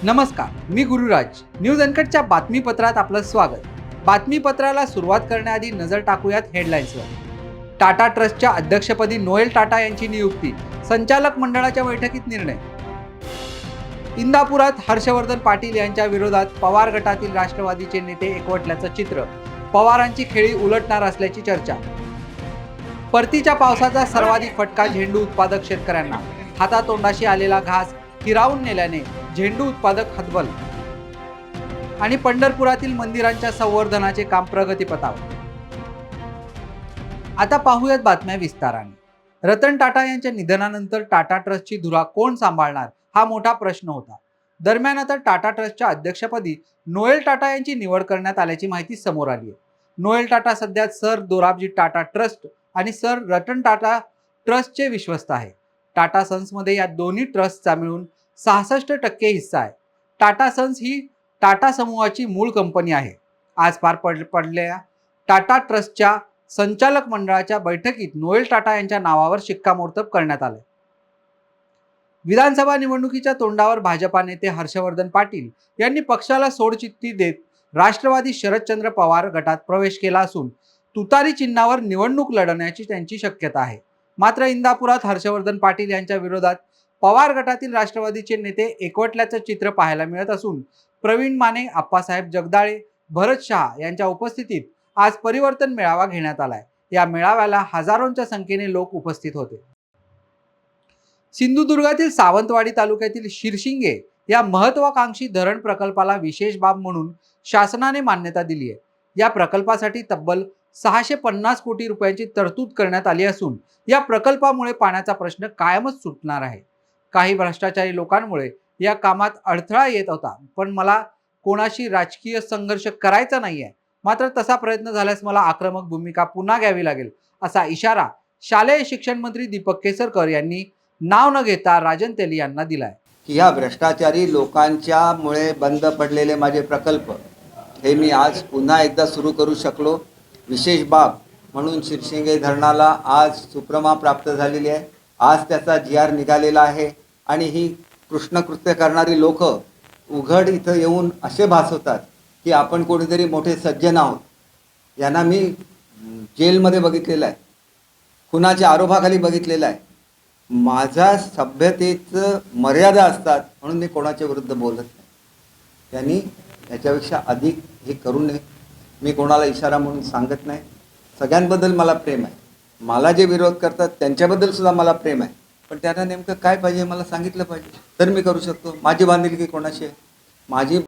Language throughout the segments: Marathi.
नमस्कार, मी गुरुराज. न्यूज अनकटच्या बातमीपत्रात आपलं स्वागत. बातमीपत्राला सुरुवात करण्याआधी नजर टाकूयात हेडलाईन्सवर. टाटा ट्रस्टच्या अध्यक्षपदी नोएल टाटा यांची नियुक्ती, संचालक मंडळाच्या बैठकीत निर्णय. इंदापुरात हर्षवर्धन पाटील यांच्या विरोधात पवार गटातील राष्ट्रवादीचे नेते एकवटल्याचं चित्र, पवारांची खेळी उलटणार असल्याची चर्चा. परतीच्या पावसाचा सर्वाधिक फटका झेंडू उत्पादक शेतकऱ्यांना, हातातोंडाशी आलेला घास हिरावून नेल्याने झेंडू उत्पादक हतबल. आणि पंढरपुरातील मंदिरांच्या संवर्धनाचे काम प्रगतीपथावर. आता पाहूयात बातम्या विस्ताराने. रतन टाटा यांच्या निधनानंतर टाटा ट्रस्टची धुरा कोण सांभाळणार हा मोठा प्रश्न होता. दरम्यान आता टाटा ट्रस्टच्या अध्यक्षपदी नोएल टाटा यांची निवड करण्यात आल्याची माहिती समोर आली आहे. नोएल टाटा सध्या सर दोराबजी टाटा ट्रस्ट आणि सर रतन टाटा ट्रस्टचे विश्वस्त आहे. टाटा सन्समध्ये या दोन्ही ट्रस्टचा मिळून 66% हिस्सा आहे. टाटा सन्स ही टाटा समूहाची मूळ कंपनी आहे. आज पार पडलेल्या टाटा ट्रस्टच्या संचालक मंडळाच्या बैठकीत नोएल टाटा यांच्या नावावर शिक्कामोर्तब करण्यात आले. विधानसभा निवडणुकीच्या तोंडावर भाजपा नेते हर्षवर्धन पाटील यांनी पक्षाला सोडचिठ्ठी देत राष्ट्रवादी शरदचंद्र पवार गटात प्रवेश केला असून तुतारी चिन्हावर निवडणूक लढवण्याची त्यांची शक्यता आहे. मात्र इंदापुरात हर्षवर्धन पाटील यांच्या विरोधात पवार गटातील राष्ट्रवादीचे नेते एकवटल्याचं चित्र पाहायला मिळत असून प्रवीण माने, आप्पासाहेब जगदाळे, भरत शहा यांच्या उपस्थितीत आज परिवर्तन मेळावा घेण्यात आलाय. या मेळाव्याला हजारोंच्या संख्येने लोक उपस्थित होते. सिंधुदुर्गातील सावंतवाडी तालुक्यातील शिरशिंगे या महत्वाकांक्षी धरण प्रकल्पाला विशेष बाब म्हणून शासनाने मान्यता दिली आहे. या प्रकल्पासाठी तब्बल 650 कोटी रुपयांची तरतूद करण्यात आली असून या प्रकल्पामुळे पाण्याचा प्रश्न कायमच सुटणार आहे. काही भ्रष्टाचारी लोकांमुळे या कामात अडथळा येत होता, पण मला कोणाशी राजकीय संघर्ष करायचा नाहीये. मात्र तसा प्रयत्न झाल्यास मला आक्रमक भूमिका पुन्हा घ्यावी लागेल, असा इशारा शालेय शिक्षण मंत्री दीपक केसरकर यांनी नाव न घेता राजन तेली यांना दिलाय. ह्या भ्रष्टाचारी लोकांच्यामुळे बंद पडलेले माझे प्रकल्प हे मी आज पुन्हा एकदा सुरू करू शकलो. विशेष बाब म्हणून शिरशिंगे धरणाला आज सुप्रमा प्राप्त झालेली आहे. आज त्याचा GR निघालेला आहे आणि ही कृष्णकृत्य करणारी लोक उघड इथं येऊन असे भासवतात की आपण कोणीतरी मोठे सज्जन आहोत. यांना मी जेलमध्ये बघितलेलं आहे, खुनाच्या आरोपाखाली बघितलेलं आहे. माझ्या सभ्यतेचं मर्यादा असतात म्हणून मी कोणाच्या विरुद्ध बोलत नाही. त्यांनी याच्यापेक्षा अधिक हे करू नये. मी कोणाला इशारा म्हणून सांगत नाही. सगळ्यांबद्दल मला प्रेम आहे. मला जे विरोध करतात त्यांच्याबद्दल सुद्धा मला प्रेम आहे. पण त्यांना नेमकं काय पाहिजे मला सांगितलं पाहिजे, तर मी करू शकतो. माझी बांधिलकी कोणाशी आहे? माझी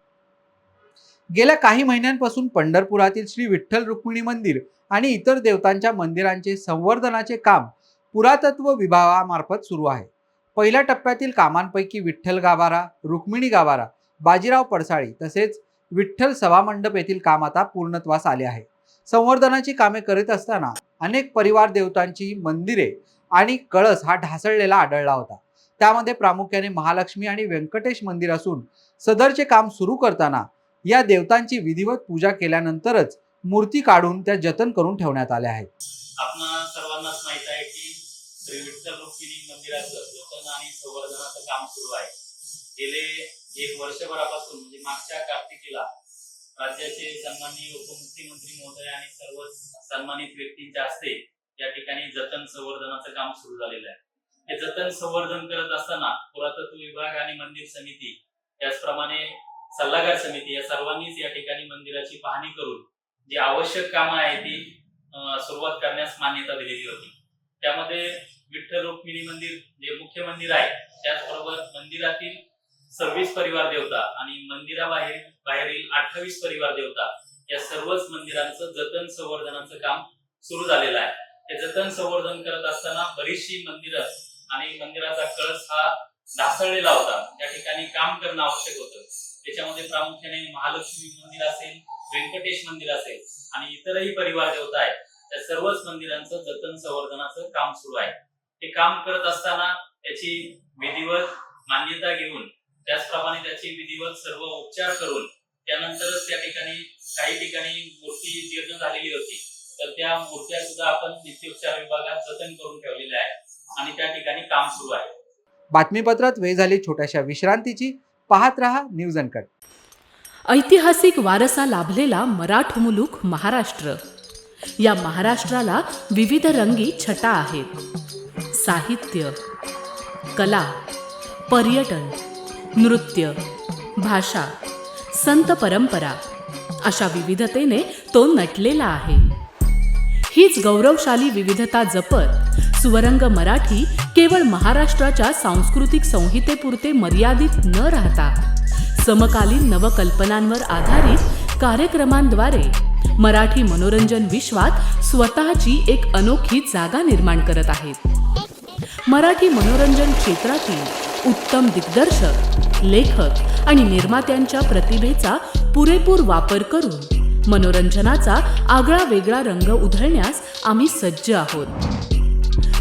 गेल्या काही महिन्यांपासून पंढरपुरातील श्री विठ्ठल रुक्मिणी मंदिर आणि इतर देवतांच्या मंदिरांचे संवर्धनाचे काम पुरातत्व विभागामार्फत सुरू आहे. पहिल्या टप्प्यातील कामांपैकी विठ्ठल गाभारा, रुक्मिणी गाभारा, बाजीराव पडसाळी तसेच विठ्ठल सभामंडप येथील काम आता पूर्णत्वास आले आहे. संवर्धनाची कामे करीत असताना अनेक परिवार देवतांची मंदिरे आणि कळस हा ढासळलेला आढळला होता. त्यामध्ये प्रामुख्याने महालक्ष्मी आणि व्यंकटेश मंदिर असून सदरचे काम सुरू करताना या देवतांची विधिवत पूजा केल्यानंतरच मूर्ती काढून त्या जतन करून ठेवण्यात आल्या आहेत. आपणा सर्वांनाच माहित आहे की श्री विठ्ठल रुक्मिणी मंदिराचं जतन आणि संवर्धनाचं काम सुरू आहे. गेले 1 वर्षभरापासून म्हणजे मागच्या कार्तिकीला राज्याचे सन्माननीय उपमुख्यमंत्री महोदय आणि सर्व सन्मानित व्यक्तींच्या हस्ते या ठिकाणी जतन संवर्धनाचं काम सुरू झालेलं आहे. हे जतन संवर्धन करत असताना पुरातत्व विभाग आणि मंदिर समिती त्याचप्रमाणे सल्लागार समिती या सर्वांनीच या ठिकाणी मंदिराची पाहणी करून जी आवश्यक कामं आहे ती सुरुवात करण्यास मान्यता दिलेली होती. त्यामध्ये विठ्ठल रुक्मिणी मंदिर जे मुख्य मंदिर आहे त्याचबरोबर मंदिरातील 26 परिवार देवता आणि मंदिराबाहेरील 28 परिवार देवता या सर्वच मंदिरांचं जतन संवर्धनाचं काम सुरू झालेलं आहे. हे जतन संवर्धन करत असताना बरीचशी मंदिरं आणि मंदिराचा कळस हा ढासळलेला होता. त्या ठिकाणी काम करणं आवश्यक होतं. त्याच्यामध्ये प्रामुख्याने महालक्ष्मी मंदिर असेल, व्यंकटेश मंदिर असेल आणि इतरही परिवार देवता आहेत त्या सर्वच मंदिरांचं जतन संवर्धनाचं काम सुरू आहे. हे काम करत असताना त्याची विधिवत मान्यता घेऊन त्याचप्रमाणे त्याची विधिवत सर्व उपचार करून त्यानंतरच त्या ठिकाणी काही ठिकाणी मूर्ती जीर्ण झालेली होती तर त्या मूर्त्या सुद्धा आपण नित्योपचार विभागात जतन करून ठेवलेल्या आहेत आणि त्या ठिकाणी काम सुरू आहे. बातमीपत्रात वेळ झाली छोट्याशा विश्रांतीची. पाहत रहा न्यूज अनकट. ऐतिहासिक वारसा लाभलेला मराठ मुलूक महाराष्ट्र. या महाराष्ट्राला विविध रंगी छटा आहेत. साहित्य, कला, पर्यटन, नृत्य, भाषा, संत परंपरा अशा विविधतेने तो नटलेला आहे. हीच गौरवशाली विविधता जपत स्वरंग मराठी केवळ महाराष्ट्राच्या सांस्कृतिक संहितेपुरते मर्यादित न राहता समकालीन नवकल्पनांवर आधारित कार्यक्रमांद्वारे मराठी मनोरंजन विश्वात स्वतःची एक अनोखी जागा निर्माण करत आहेत. मराठी मनोरंजन क्षेत्रातील उत्तम दिग्दर्शक, लेखक आणि निर्मात्यांच्या प्रतिभेचा पुरेपूर वापर करून मनोरंजनाचा आगळा वेगळा रंग उधळण्यास आम्ही सज्ज आहोत.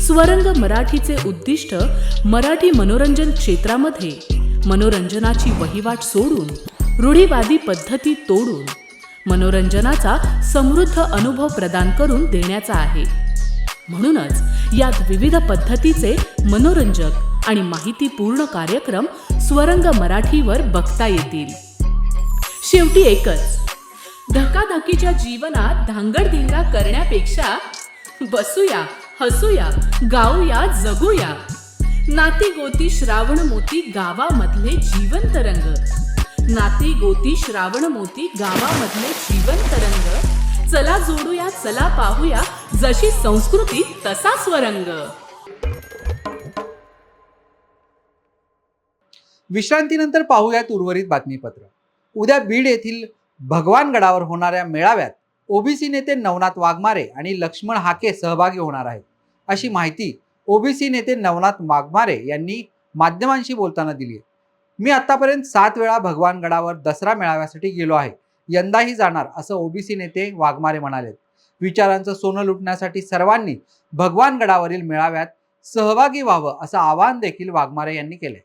स्वरंग मराठीचे उद्दिष्ट मराठी मनोरंजन क्षेत्रामध्ये मनोरंजनाची वहिवाट सोडून, रूढीवादी पद्धती तोडून मनोरंजनाचा समृद्ध अनुभव प्रदान करून देण्याचा आहे. म्हणूनच यात विविध पद्धतीचे मनोरंजक आणि माहितीपूर्ण कार्यक्रम स्वरंग मराठीवर बघता येतील. शेवटी एकच, धकाधकीच्या जीवनात धांगडधिंगा करण्यापेक्षा बसूया, हसूया, गाऊया, जगूया. नाती गोती श्रावण मोती गावामधले जिवंत रंग. नाती गोती श्रावण मोती गावामधले जिवंत रंग. चला जोडूया, चला पाहूया, जशी संस्कृती तसा स्वरंग. विश्रांतीनंतर पाहूयात उर्वरित बातमीपत्र. उद्या बीड येथील भगवानगडावर होणाऱ्या मेळाव्यात ओबीसी नेते नवनाथ वाघमारे आणि लक्ष्मण हाके सहभागी होणार आहेत, अशी माहिती ओबीसी नेते नवनाथ वाघमारे यांनी माध्यमांशी बोलताना दिली आहे. मी आतापर्यंत 7 वेळा भगवानगडावर दसरा मेळाव्यासाठी गेलो आहे, यंदाही जाणार, असं ओबीसी नेते वाघमारे म्हणाले. विचारांचं सोनं लुटण्यासाठी सर्वांनी भगवानगडावरील मेळाव्यात सहभागी व्हावं असं आवाहन देखील वाघमारे यांनी केले.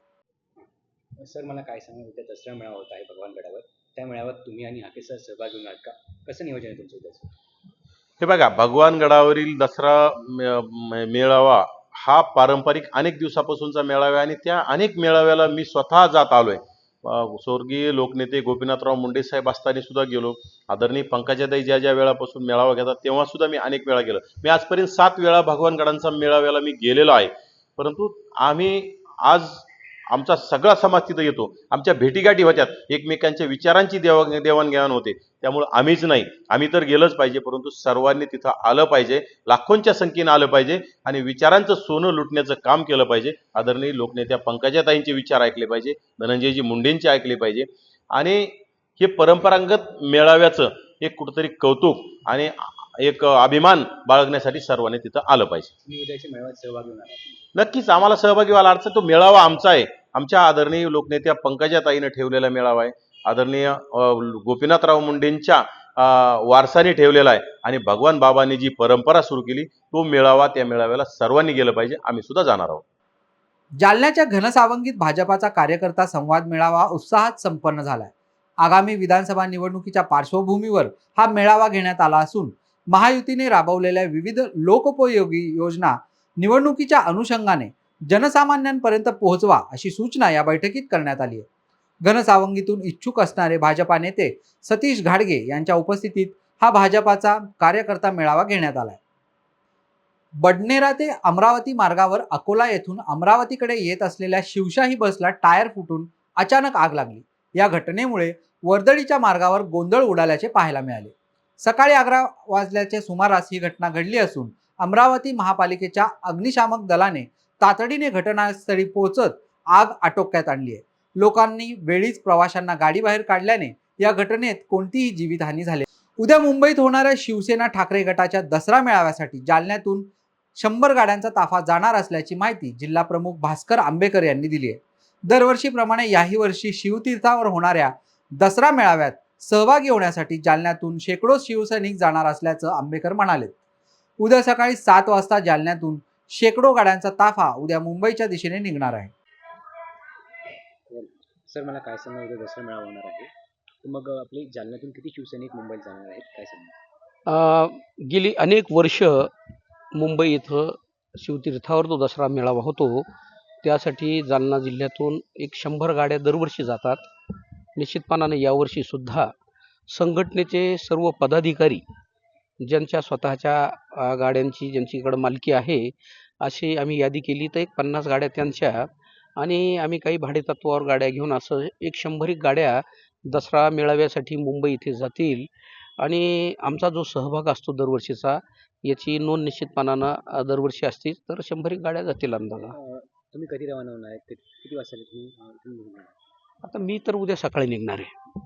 सर, मला काय सांगा, उद्या दसरा मेळावा होत आहे भगवानगडावर. त्या मेळाव्यात तुम्ही आणि हाके सर सहभागी होणार का? कसं नियोजन आहे तुमचं उद्याचं? हे बघा, भगवानगडावरील दसरा मेळावा हा पारंपरिक अनेक दिवसापासूनचा मेळावा आहे आणि त्या अनेक मेळाव्याला मी स्वतः जात आलोय. स्वर्गीय लोकनेते गोपीनाथराव मुंडे साहेब असताना सुद्धा गेलो. आदरणीय पंकजाताई ज्या ज्या वेळापासून मेळावा घेतात तेव्हा सुद्धा मी अनेक वेळा गेलो. मी आजपर्यंत 7 वेळा भगवानगडांचा मेळाव्याला मी गेलेलो आहे. परंतु आम्ही आज आमचा सगळा समाज तिथं येतो. आमच्या भेटीगाठी होत्यात, एकमेकांच्या विचारांची देवाणघेवाण होते. त्यामुळं आम्हीच नाही, आम्ही तर गेलंच पाहिजे, परंतु सर्वांनी तिथं आलं पाहिजे, लाखोंच्या संख्येनं आलं पाहिजे आणि विचारांचं सोनं लुटण्याचं काम केलं पाहिजे. आदरणीय लोकनेत्या पंकजाताईंचे विचार ऐकले पाहिजे, धनंजयजी मुंडेंचे ऐकले पाहिजे आणि हे परंपरागत मेळाव्याचं एक कुठंतरी कौतुक आणि एक अभिमान बाळगण्यासाठी सर्वांनी तिथं आलं पाहिजे. तुम्ही उद्याच्या मेळाव्यात सहभागी होणार आहात? नक्कीच आम्हाला सहभागी व्हायला अडचण. तो मेळावा आमचा आहे, आमच्या आदरणीय लोकनेत्या पंकजाताईनं ठेवलेला मेळावा आहे, आदरणीय गोपीनाथराव मुंडेंच्या वारसाने ठेवलेला आहे आणि भगवान बाबांनी जी परंपरा सुरू केली तो मेळावा, त्या मेळाव्याला सर्वांनी गेलं पाहिजे. आम्ही सुद्धा जाणार आहोत. जालन्याच्या घनसावंगीत भाजपाचा कार्यकर्ता संवाद मेळावा उत्साहात संपन्न झालाय. आगामी विधानसभा निवडणुकीच्या पार्श्वभूमीवर हा मेळावा घेण्यात आला असून महायुतीने राबवलेल्या विविध लोकोपयोगी योजना निवडणुकीच्या अनुषंगाने जनसामान्यांपर्यंत पोहोचवा अशी सूचना या बैठकीत करण्यात आली आहे. घनसावंगीतून इच्छुक असणारे भाजपा नेते सतीश घाडगे यांच्या उपस्थितीत हा भाजपाचा कार्यकर्ता मेळावा घेण्यात आलाय. बडनेरा ते अमरावती मार्गावर अकोला येथून अमरावतीकडे येत असलेल्या शिवशाही बसला टायर फुटून अचानक आग लागली. या घटनेमुळे वर्दळीच्या मार्गावर गोंधळ उडाल्याचे पाहायला मिळाले. सकाळी 11 वाजल्याच्या सुमारास ही घटना घडली असून अमरावती महापालिकेच्या अग्निशामक दलाने तातडीने घटनास्थळी पोहोचत आग आटोक्यात आणली आहे. लोकांनी वेळीच प्रवाशांना गाडीबाहेर काढल्याने या घटनेत कोणतीही जीवितहानी झाली. उद्या मुंबईत होणाऱ्या शिवसेना ठाकरे गटाच्या दसरा मेळाव्यासाठी जालन्यातून 100 गाड्यांचा ताफा जाणार असल्याची माहिती जिल्हा प्रमुख भास्कर आंबेकर यांनी दिली आहे. दरवर्षीप्रमाणे याही वर्षी शिवतीर्थावर होणाऱ्या दसरा मेळाव्यात सहभागी होण्यासाठी जालन्यातून शेकडो शिवसैनिक जाणार असल्याचं आंबेकर म्हणाले. उद्या सकाळी 7 वाजता जालन्यातून शेकडो गाड्यांचा ताफा उद्या मुंबईच्या दिशेने निघणार आहे. सर, मला काय सांगा, उद्या दसरा मेळावा होणार आहे, तर मग आपले जालन्यातून किती शिवसैनिक मुंबईत जाणार आहेत, काय सांगा? गेली अनेक वर्ष मुंबई इथं शिवतीर्थावर तो दसरा मेळावा होतो. त्यासाठी जालना जिल्ह्यातून एक 100 गाड्या दरवर्षी जातात. निश्चितपणाने यावर्षीसुद्धा संघटनेचे सर्व पदाधिकारी ज्यांच्या स्वतःच्या गाड्यांची ज्यांच्याकडे मालकी आहे, अशी आम्ही यादी केली तर एक 50 गाड्या त्यांच्या आणि आम्ही काही भाडेतत्त्वावर गाड्या घेऊन असं एक 100 गाड्या दसरा मेळाव्यासाठी मुंबई इथे जातील आणि आमचा जो सहभाग असतो दरवर्षीचा, याची नोंद निश्चितपणानं दरवर्षी असते. तर 100 गाड्या जातील अंदाजा. तुम्ही कधी रवाना होणार आहेत? किती वाजता तुम्ही इथून निघणार? आता मी तर उद्या सकाळी निघणार आहे.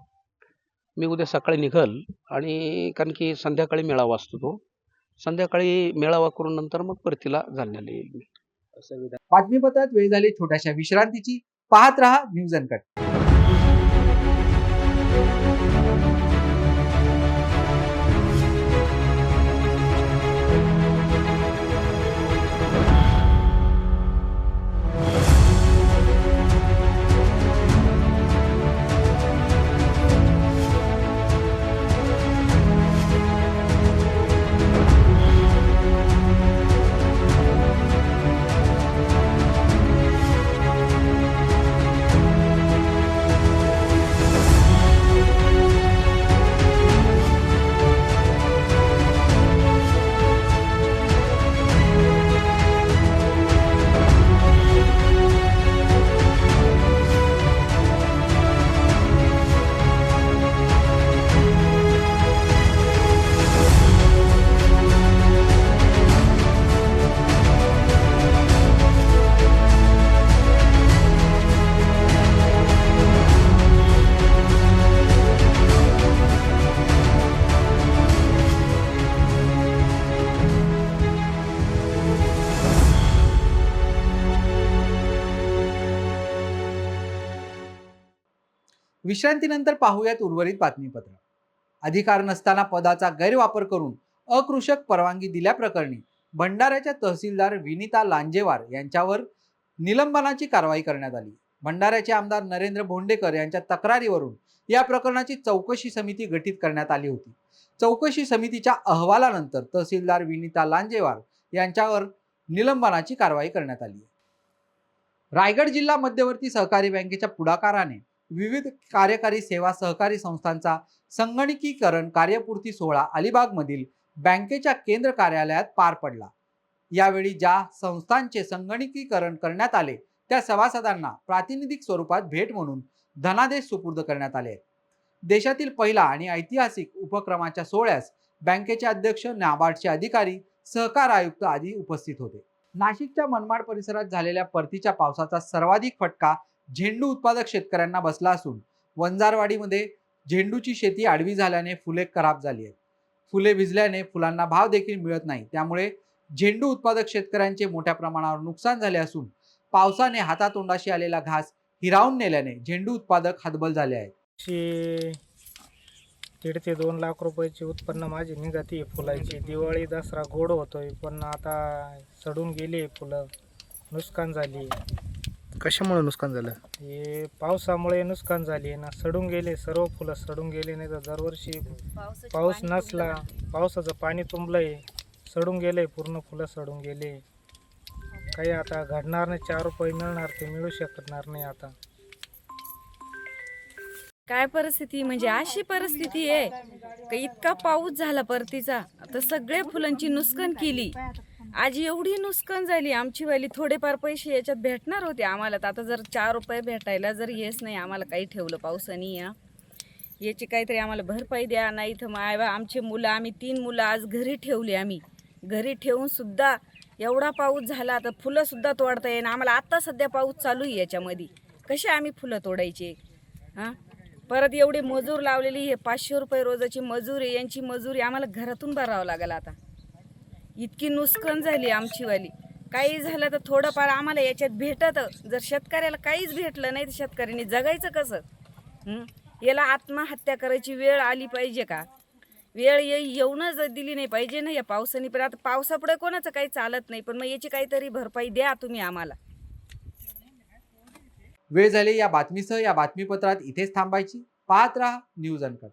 मी उद्या सकाळी निघल आणि कारण की संध्याकाळी मेळावा असतो तो. संध्याकाळी मेळावा करून नंतर मग परतीला जालन्याला येईल मी. संविधान बातमीपत्रात वेळ झाली छोट्याशा विश्रांतीची. पाहत रहा न्यूज अनकट. विश्रांतीनंतर पाहूयात उर्वरित बातमीपत्र. अधिकार नसताना पदाचा गैरवापर करून अकृषक परवानगी दिल्याप्रकरणी भंडाऱ्याच्या तहसीलदार विनीता लांजेवार यांच्यावर निलंबनाची कारवाई करण्यात आली. भंडाऱ्याचे आमदार नरेंद्र भोंडेकर यांच्या तक्रारीवरून या प्रकरणाची चौकशी समिती गठीत करण्यात आली होती. चौकशी समितीच्या अहवालानंतर तहसीलदार विनीता लांजेवार यांच्यावर निलंबनाची कारवाई करण्यात आली. रायगड जिल्हा मध्यवर्ती सहकारी बँकेच्या पुढाकाराने विविध कार्यकारी सेवा सहकारी संस्थांचा संगणकीकरण कार्यपूर्ती सोहळा अलिबागमधील बँकेच्या केंद्र कार्यालयात पार पडला. यावेळी ज्या संस्थांचे संगणकीकरण करण्यात आले त्या सभासदांना प्रातिनिधिक स्वरूपात भेट म्हणून धनादेश सुपूर्द करण्यात आले. देशातील पहिला आणि ऐतिहासिक उपक्रमाच्या सोहळ्यास बँकेचे अध्यक्ष, नाबार्डचे अधिकारी, सहकार आयुक्त आदी उपस्थित होते. नाशिकच्या मनमाड परिसरात झालेल्या परतीच्या पावसाचा सर्वाधिक फटका झेंडू उत्पादक शेतकऱ्यांना बसला असून वंजारवाडीमध्ये झेंडूची शेती आडवी झाल्याने फुले खराब झाली आहेत. फुले भिजल्याने फुलांना भाव देखील मिळत नाही. त्यामुळे झेंडू उत्पादक शेतकऱ्यांचे मोठ्या प्रमाणावर नुकसान झाले असून पावसाने हातातोंडाशी आलेला घास हिरावून नेल्याने झेंडू उत्पादक हतबल झाले आहेत. 1.5 ते 2 लाख रुपयाची उत्पन्न माझी निघती फुलाची. दिवाळी दसरा गोड होतोय, पण आता सडून गेली फुलं, नुकसान झाली. कशामुळे नुकसान झालं? हे पावसामुळे नुकसान झाली ना, सडून गेले सर्व फुलं, सडून गेले. नाही तर दरवर्षी पाऊस नसला, पावसाचं पाणी तुंबलंय, सडून गेले पूर्ण फुलं, सडून गेले. काही आता घडणार नाही. 4 रुपये मिळणार ते मिळू शकणार नाही आता. काय परिस्थिती म्हणजे अशी परिस्थिती आहे का इतका पाऊस झाला परतीचा, आता सगळे फुलांची नुकसान केली. आज एवढी नुकसान झाली आमची वाली. थोडेफार पैसे याच्यात भेटणार होते आम्हाला, तर आता जर 4 रुपये भेटायला जर येस नाही आम्हाला काही ठेवलं पावसाने, याची काहीतरी आम्हाला भरपाई द्या. नाही तर मग आमचे मुलं, आम्ही 3 मुलं आज घरी ठेवली. आम्ही घरी ठेवून सुद्धा एवढा पाऊस झाला तर फुलं सुद्धा तोडता येईना आम्हाला. आत्ता सध्या पाऊस चालू आहे याच्यामध्ये, कसे आम्ही फुलं तोडायचे? परत एवढे मजूर लावलेली, हे 500 रुपये रोजाची मजुरी, यांची मजुरी आम्हाला घरातून भरावं लागेल. आता इतकी नुकसान झाली आमची वाली. काही झालं तर थोडंफार आम्हाला याच्यात भेटत. जर शेतकऱ्याला काहीच भेटलं नाही तर शेतकऱ्यांनी जगायचं कसं? याला आत्महत्या करायची वेळ आली पाहिजे का? वेळ येऊनच दिली नाही पाहिजे ना या पावसाने. पण आता पावसापुढे कोणाचं काही चालत नाही, पण मग याची काहीतरी भरपाई द्या तुम्ही आम्हाला. वेळ झाली या बातमीसह या बातमीपत्रात इथेच थांबायची. पाहत रहा न्यूज अनकट.